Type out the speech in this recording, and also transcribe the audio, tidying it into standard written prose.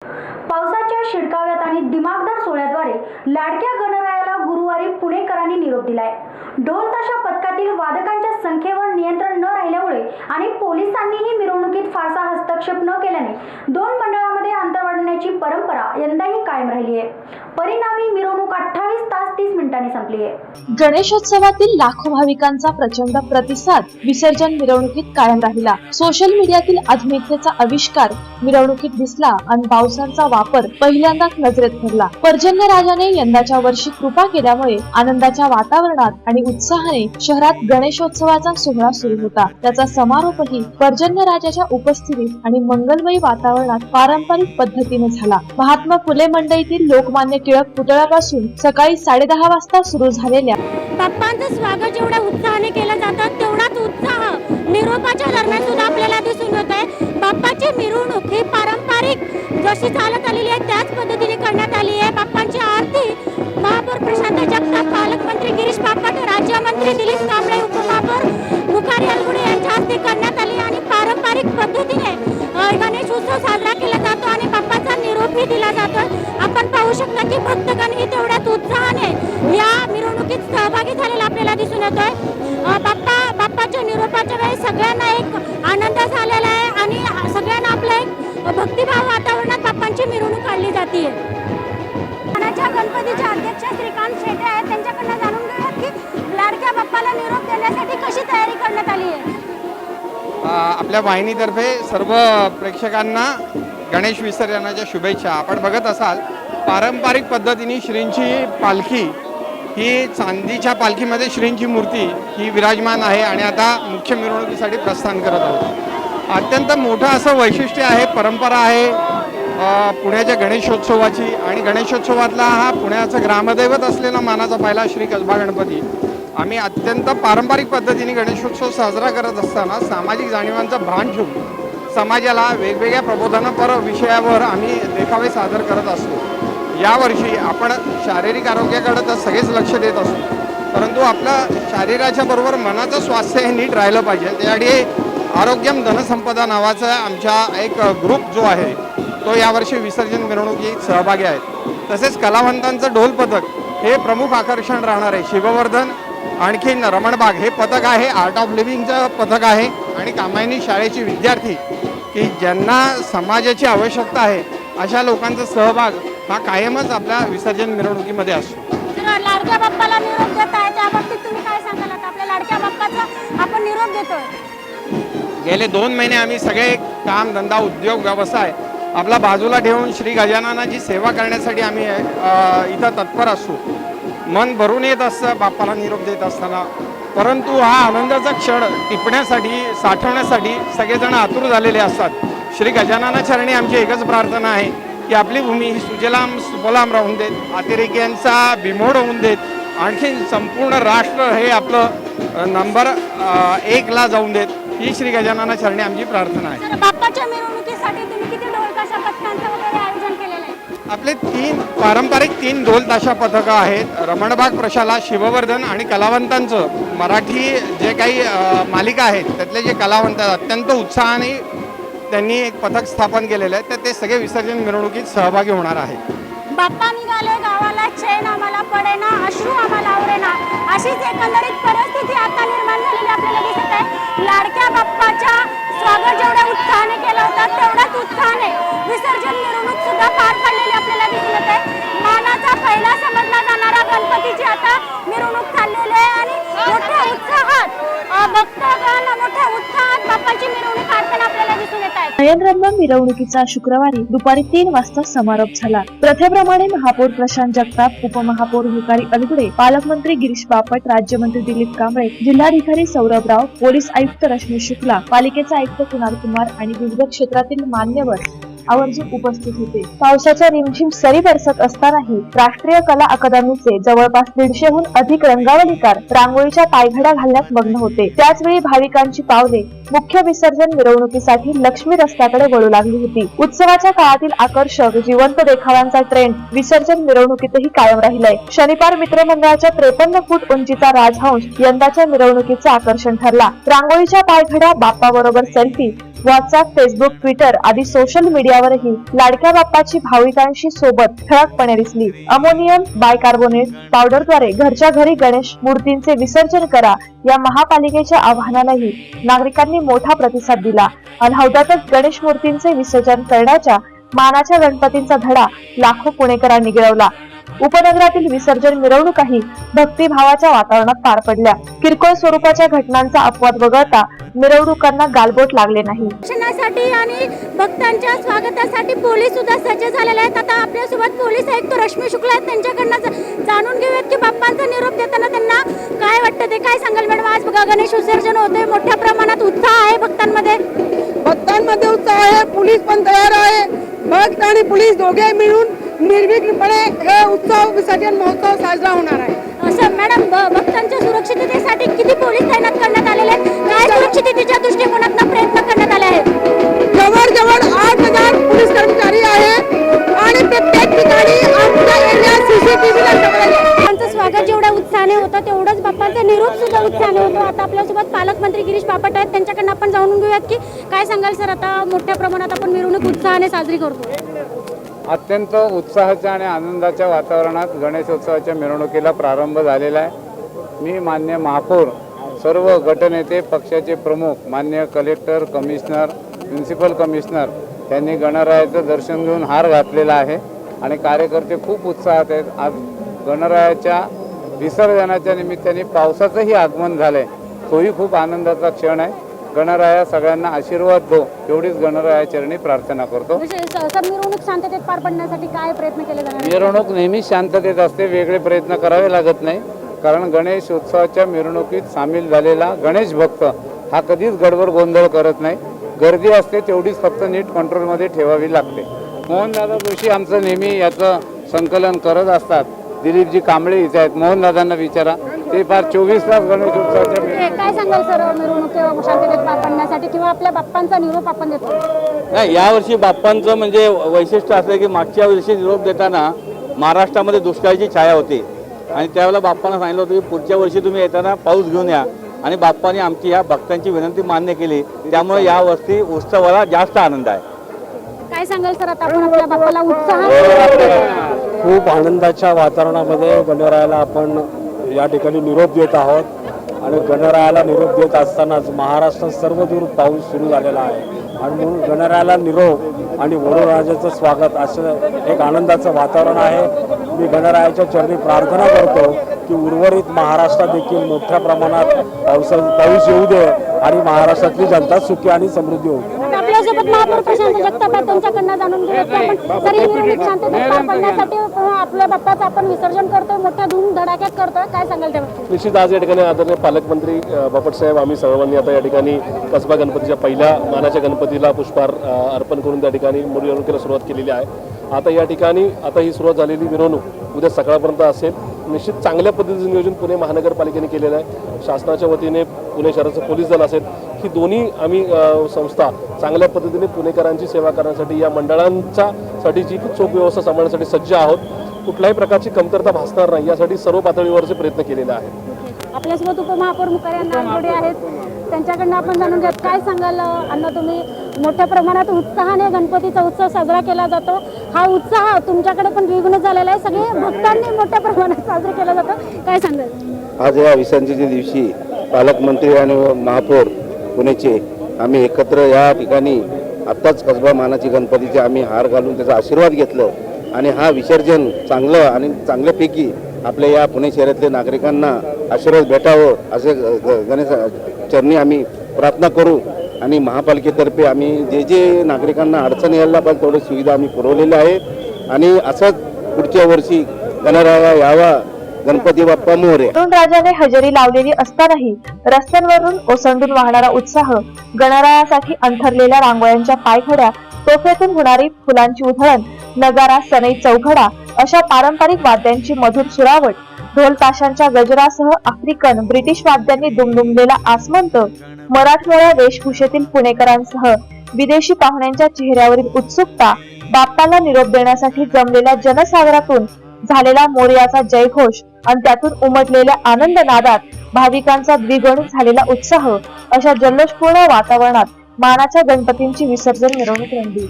पावसाच्या शिडकाव्यात आणि दिमागदार सोहळ्याद्वारे लाडक्या गणरायाला गुरुवारी पुणेकरांनी निरोप दिलाय। ढोल ताशा पथकातील वादकांच्या संख्येवर नियंत्रण न राहिल्यामुळे आणि पोलिसांनीही मिरवणुकीत फारसा हस्तक्षेप न केल्याने दोन मंडळांमध्ये अंतर वाढवण्याची परंपरा यंदाही कायम राहिली आहे। परिणामी मिरवणूक 28 तास 30 मिनिटांनी संपली आहे। गणेशोत्सवातील लाखो भाविकांचा प्रचंड प्रतिसाद विसर्जन मिरवणुकीत कायम राहिला। सोशल मीडियातील आधुनिकतेचा आविष्कार मिरवणुकीत दिसला आणि बाउसरचा वापर पहिल्यांदाच नजरेत भरला। पर्जन्यराजाने यंदाच्या वर्षी कृपा केल्यामुळे आनंदाच्या वातावरणात आणि उत्साहाने शहरात गणेशोत्सवाचा सोहळा सुरू होता। त्याचा समारोपही पर्जन्यराजाच्या उपस्थितीत आणि मंगलमयी वातावरणात पारंपरिक पद्धतीने झाला। महात्मा फुले मंडईतील लोकमान्य टिळक पुतळ्यापासून सकाळी 10:30 वाजता सुरू झालेल्या बाप्पांचं स्वागत जेवढ्या उत्साहाने केलं जातं तेवढाच उत्साह निरोपाच्या दरम्यान सुद्धा आपल्याला दिसून येत आहे। बाप्पाची मिरवणूक ही पारंपरिक जशी चालत आलेली आहे त्याच पद्धतीने करण्यात आली आहे। बाप्पांची आरती महापौर प्रशांत जगताप, पालकमंत्री गिरीश बापट, राज्यमंत्री दिलीप कांबळे, उपमहापौर मुखारी अलगुडे यांच्या हस्ते करण्यात आली आणि पारंपरिक पद्धतीने गणेश उत्सव साजरा केला जातो आणि बाप्पाचा निरोपही दिला जातो। आपण पाहू शकता की भक्तगण ही तेवढ्याच उत्साहाने या मिरवणुकीत सहभागी झालेला आपल्याला दिसून येतोय। बाप्पाच्या निरोपाच्या वेळी सगळ्यांना एक आनंद झालेला आहे आणि सगळ्यांना आपलं एक भक्तिभाव वातावरणात बाप्पांची मिरवणूक काढली जाते। गणपतीचे अध्यक्ष श्रीकांत शेटे आहेत, त्यांच्याकडनं जाणून घेऊयात की लाडक्या बाप्पाला निरोप देण्यासाठी कशी तयारी करण्यात आली आहे। आपल्या वाहिनीतर्फे सर्व प्रेक्षकांना गणेश विसर्जनाच्या शुभेच्छा। आपण बघत असाल पारंपरिक पद्धतीने श्रींची पालखी ही चांदीच्या पालखीमध्ये श्रींची मूर्ती ही विराजमान आहे आणि आता मुख्य मिरवणुकीसाठी प्रस्थान करत आहोत। अत्यंत मोठं असं वैशिष्ट्य आहे, परंपरा आहे पुण्याच्या गणेशोत्सवाची आणि गणेशोत्सवातला हा पुण्याचं ग्रामदैवत असलेला मानाचा पहिला श्री कसबा गणपती आम्ही अत्यंत पारंपरिक पद्धतीने गणेशोत्सव साजरा करत असताना सामाजिक जाणीवांचं भान ठेवून समाजाला वेगवेगळ्या प्रबोधनपर विषयावर आम्ही देखावे सादर करत असतो। यावर्षी आपण शारीरिक आरोग्याकडे तर सगळेच लक्ष देत असतो, परंतु आपलं शरीराच्या बरोबर मनाचं स्वास्थ्य हे नीट राहिलं पाहिजे। त्यासाठी आरोग्यम धनसंपदा नावाचा आमचा एक ग्रुप जो आहे तो यावर्षी विसर्जन मिरवणुकीत सहभागी आहे। तसेच कलावंतांचं ढोल पथक हे प्रमुख आकर्षण राहणार आहे। शिववर्धन आणखीन रमणबाग हे पथक आहे, आर्ट ऑफ लिव्हिंगचं पथक आहे आणि कामायनी शाळेची विद्यार्थी की ज्यांना समाजाची आवश्यकता आहे अशा लोकांचा सहभाग हा कायमच आपल्या विसर्जन मिरवणुकीमध्ये असतो। लाडक्या बाप्पाला निरोप देत आहे त्याबाबतीत तुम्ही काय सांगाल? आता आपल्या लाडक्या बाप्पाचा आपण निरोप देतोय। गेले 2 महिने आम्ही सगळे काम धंदा उद्योग व्यवसाय आपला बाजूला ठेवून श्री गजाननाची सेवा करण्यासाठी आम्ही इथं तत्पर असतो। मन भरून येत असतं बाप्पाला निरोप देत असताना, परंतु हा आनंदाचा क्षण टिपण्यासाठी साठवण्यासाठी सगळेजण आतुर झालेले असतात। श्री गजानना चरणी आमची एकच प्रार्थना आहे की आपली भूमी ही सुजलाम सुफलाम राहून देत, अतिरेक्यांचा बिमोड होऊन देत, आणखीन संपूर्ण राष्ट्र हे आपलं नंबर 1 ला जाऊन देत, ही श्री गजानना चरणी आमची प्रार्थना आहे। बाप्पाच्या मिरवणुकीसाठी तुम्ही किती ढोल ताशा पथकांचं वगैरे आयोजन केलेलं आहे? आपले 3 पारंपरिक 3 ढोल ताशा पथकं आहेत। रमणबाग प्रशाला, शिववर्धन आणि कलावंतांचं मराठी जे काही मालिका आहेत त्यातले जे कलावंत अत्यंत उत्साहाने त्यांनी एक पथक स्थापन केलेलं आहे, तर ते सगळे विसर्जन मिरवणुकीत सहभागी होणार आहेत। बाप्पा निघाले गावाला, चैन आम्हाला पडेना, अश्रू आम्हाला आवरेना, अशीच एकंदरीत परिस्थिती आता निर्माण झालेली आपल्याला दिसत आहे। लाडक्या बाप्पाच्या स्वागत जेवढ्या उत्साहाने केलं होतं तेवढ्याच उत्साहाने विसर्जन मिरवणूक सुद्धा पार पडलेली आपल्याला दिसून येत आहे। मानाचा पहिला समजला जाणारा गणपतीची आता मिरवणूक चाललेली आहे आणि मोठ्या उत्साहात भक्तगण मोठ्या उत्साहात बाप्पाची मिरवणूक काढताना आपल्याला दिसून येत आहे। नयनरम्य मिरवणुकीचा शुक्रवारी दुपारी 3 वाजता समारोप झाला। प्रथेप्रमाणे महापौर प्रशांत जगताप, उपमहापौर मुखारी अलगुडे, पालकमंत्री गिरीश बापट, राज्यमंत्री दिलीप कांबळे, जिल्हाधिकारी सौरभ राव, पोलीस आयुक्त रश्मी शुक्ला, पालिकेचे आयुक्त कुणाल कुमार आणि विविध क्षेत्रातील मान्यवर आवर्जून उपस्थित होते। पावसाच्या रिमझिम सरी बरसत असतानाही राष्ट्रीय कला अकादमीचे जवळपास 150हून अधिक रंगावलीकार रांगोळीच्या पायघड्या घालण्यात मग्न होते। त्याचवेळी भाविकांची पावले मुख्य विसर्जन मिरवणुकीसाठी लक्ष्मी रस्त्याकडे वळू लागली होती। उत्सवाच्या काळातील आकर्षक जिवंत देखाव्यांचा ट्रेंड विसर्जन मिरवणुकीतही कायम राहिलाय। शनिवार मित्रमंडळाच्या 53 फूट उंचीचा राजहंस यंदाच्या मिरवणुकीचे आकर्षण ठरला। रांगोळीच्या पायघड्या, बाप्पा बरोबर सेल्फी, व्हॉट्सअप, फेसबुक, ट्विटर आदी सोशल मीडिया रस्त्यावरही लाडक्या बाप्पाची भाविकांशी सोबत ठळकपणे दिसली. अमोनियम बायकार्बोनेट पावडरद्वारे घरच्या घरी गणेश मूर्तींचे विसर्जन करा या महापालिकेच्या आवाहनालाही नागरिकांनी मोठा प्रतिसाद दिला आणि हौदातच गणेश मूर्तींचे विसर्जन करण्याच्या मानाच्या गणपतींचा धडा लाखो पुणेकरांनी गिरवला. उपनगरातील विसर्जन मिरवणुकाही भक्तिभावाच्या वातावरणात पार पडल्या. किरकोळ स्वरूपाच्या घटनांचा अपवाद वगळता मिरवणुकांना गालबोट लागले नाही. दर्शनासाठी आणि भक्तांच्या स्वागतासाठी पोलीस सुद्धा सज्ज झालेले आहेत. आता आपल्यासोबत पोलीस आयुक्त रश्मी शुक्ला आहेत, त्यांच्याकडनं जाणून घेऊयात की बाप्पांचा निरोप देताना त्यांना काय वाटतं, ते काय सांगाल मॅडम? आज बघा गणेश विसर्जन होते, मोठ्या प्रमाणात उत्साह आहे भक्तांमध्ये. उत्साह आहे, पोलीस पण तयार आहे. भक्त आणि पोलीस दोघे मिळून निर्विघ्नपणे हे उत्सव विसर्जन महोत्सव साजरा होणार आहे. असं मॅडम, भक्तांच्या सुरक्षिततेसाठी किती पोलीस तैनात करण्यात आलेले आहेत? काय सुरक्षिततेच्या दृष्टिकोनातून प्रयत्न करण्यात आले आहेत? जवळ 8,000 पोलीस कर्मचारी आहेत आणि प्रत्येक ठिकाणी आमच्या एरियात सीसीटीव्ही लावण्यात बाप्पांचं स्वागत जेवढ्या उत्साहाने होतं तेवढंच बाप्पांचा निरोप सुद्धा उत्साहाने होतो. आता आपल्यासोबत पालकमंत्री गिरीश बापट आहेत, त्यांच्याकडनं आपण जाणून घेऊयात की काय सांगाल सर? आता मोठ्या प्रमाणात आपण मिरवणूक उत्साहाने साजरी करतो. अत्यंत उत्साहाच्या आणि आनंदाच्या वातावरणात गणेशोत्सवाच्या मिरवणुकीला प्रारंभ झालेला आहे. मी मान्य महापौर, सर्व गटनेते, पक्षाचे प्रमुख, मान्य कलेक्टर, कमिशनर, म्युन्सिपल कमिशनर यांनी गणरायाचं दर्शन घेऊन हार घातलेला आहे आणि कार्यकर्ते खूप उत्साहात आहेत. आज गणरायाच्या विसर्जनाच्या निमित्ताने पावसाचंही आगमन झालं आहे, तोही खूप आनंदाचा क्षण आहे. गणराया सगळ्यांना आशीर्वाद दो एवढीच गणराया चरणी प्रार्थना करतो. मिरवणूक शांततेत पार पडण्यासाठी काय प्रयत्न केले जाणार? मिरवणूक नेहमी शांततेत असते, वेगळे प्रयत्न करावे लागत नाही. कारण गणेश उत्सवाच्या मिरवणुकीत सामील झालेला गणेश भक्त हा कधीच गडबड गोंधळ करत नाही. गर्दी असते तेवढीच फक्त नीट कंट्रोलमध्ये ठेवावी लागते. मोहनदादा जोशी आमचं नेहमी याचं संकलन करत असतात. दिलीपजी कांबळे इथे आहेत, मोहनदादांना विचारा, ते फार 24 तास गणेश उत्सवाच्या. काय सांगाल सर, मिरवणूक शांततेत पार पडण्यासाठी किंवा आपल्या बाप्पांचा निरोप आपण देतो? नाही, यावर्षी बाप्पांचं म्हणजे वैशिष्ट्य असं की मागच्या वर्षी निरोप देताना महाराष्ट्रामध्ये दुष्काळाची छाया होती आणि त्यावेळेला बाप्पांना सांगितलं होतं की पुढच्या वर्षी तुम्ही येताना पाऊस घेऊन या, आणि बाप्पाने आमची या भक्तांची विनंती मान्य केली. त्यामुळे यावर्षी उत्सवाला जास्त आनंद आहे. काय सांगाल सर? आता आपण आपल्या बाप्पाला उत्साह खूप आनंदाच्या वातावरणामध्ये गणरायाला आपण या ठिकाणी निरोप देत आहोत आणि गणरायाला निरोप देत असतानाच महाराष्ट्रात सर्वदूर पाऊस सुरू झालेला आहे आणि म्हणून गणरायाला निरोप आणि वरुणराजाचं स्वागत असं एक आनंदाचं वातावरण आहे. मी गणरायाच्या चरणी प्रार्थना करतो की उर्वरित महाराष्ट्रात देखील मोठ्या प्रमाणात पाऊस येऊ दे आणि महाराष्ट्रातली जनता सुखी आणि समृद्धी होऊ. आपल्यासोबत महापौर प्रशांत जगताप आहेत, त्यांच्याकडनं जाणून घेऊया की आपण तरी मिरवणूक शांततेत पार पडण्यासाठी आपल्या बाप्पाचं आपण विसर्जन करतोय, मोठ्या धूम धडाक्यात करतोय. काय सांगाल त्यावर? निश्चित आज या ठिकाणी आदरणीय पालकमंत्री बापट साहेब, आम्ही सर्वांनी आता या ठिकाणी कसबा गणपतीच्या पहिल्या मानाच्या गणपतीला पुष्पहार अर्पण करून त्या ठिकाणी मिरवणुकीला सुरुवात केलेली आहे. आता या ठिकाणी ही सुरुवात झालेली मिरवणूक उद्या सकाळपर्यंत असेल. निश्चित चांगल्या पद्धतीचं नियोजन पुणे महानगरपालिकेने केलेलं आहे. शासनाच्या वतीने पुणे शहराचं पोलीस दल असेल, ही दोन्ही आम्ही संस्था चांगल्या पद्धतीने पुणेकरांची सेवा करण्यासाठी या मंडळांच्या साठीची चोख व्यवस्था सांभाळण्यासाठी सज्ज आहोत. कुठल्याही प्रकारची कमतरता भासणार नाही यासाठी सर्व पातळीवरचे प्रयत्न केलेले आहेत. आपल्यासोबत उपमहापौर मुखारे नागवडे आहेत, त्यांच्याकडनं आपण जाणून घेत. काय सांगाल अण्णा, तुम्ही मोठ्या प्रमाणात उत्साहाने गणपतीचा उत्सव साजरा केला जातो, हा उत्साह तुमच्याकडे पण द्विगुणित झालेला आहे, सगळे भक्तांनी मोठ्या प्रमाणात साजरा केला जातो, काय सांगाल? आज या विसर्जनाच्या दिवशी पालकमंत्री आणि महापौर पुणेचे आम्ही एकत्र या ठिकाणी आत्ताच कसबा मानाची गणपतीचे आम्ही हार घालून त्याचा आशीर्वाद घेतलं आणि हा विसर्जन चांगलं आणि चांगल्यापैकी आपल्या या पुणे शहरातल्या नागरिकांना आशीर्वाद भेटावं असे गणेश चरणी आम्ही प्रार्थना करू आणि महापालिकेतर्फे आम्ही जे जे नागरिकांना अडचण यायला पाहिजे तेवढी सुविधा आम्ही पुरवलेल्या आहेत आणि असंच पुढच्या वर्षी गणराया यावा. गणपती बाप्पा मोरया. वरुणराजाने हजेरी लावलेली असतानाही रस्त्यांवरून ओसंडून वाहणारा उत्साह, गणरायासाठी अंथरलेल्या रांगोळ्यांच्या पायघड्या, तोफेतून होणारी फुलांची उधळण, नगारा, सनई, चौघडा अशा पारंपरिक वाद्यांची मधुर सुरावट, ढोल ताशांच्या गजरासह आफ्रिकन ब्रिटिश वाद्यांनी दुमदुमलेला आसमंत, मराठमोळ्या वेशभूषेतील पुणेकरांसह विदेशी पाहुण्यांच्या चेहऱ्यावरील उत्सुकता, बाप्पाला निरोप देण्यासाठी जमलेल्या जनसागरातून झालेला मोरयाचा जयघोष आणि त्यातून उमटलेल्या आनंद नादात भाविकांचा द्विगुणित झालेला उत्साह अशा जल्लोषपूर्ण वातावरणात मानाच्या गणपतींची विसर्जन मिरवणूक रंगली.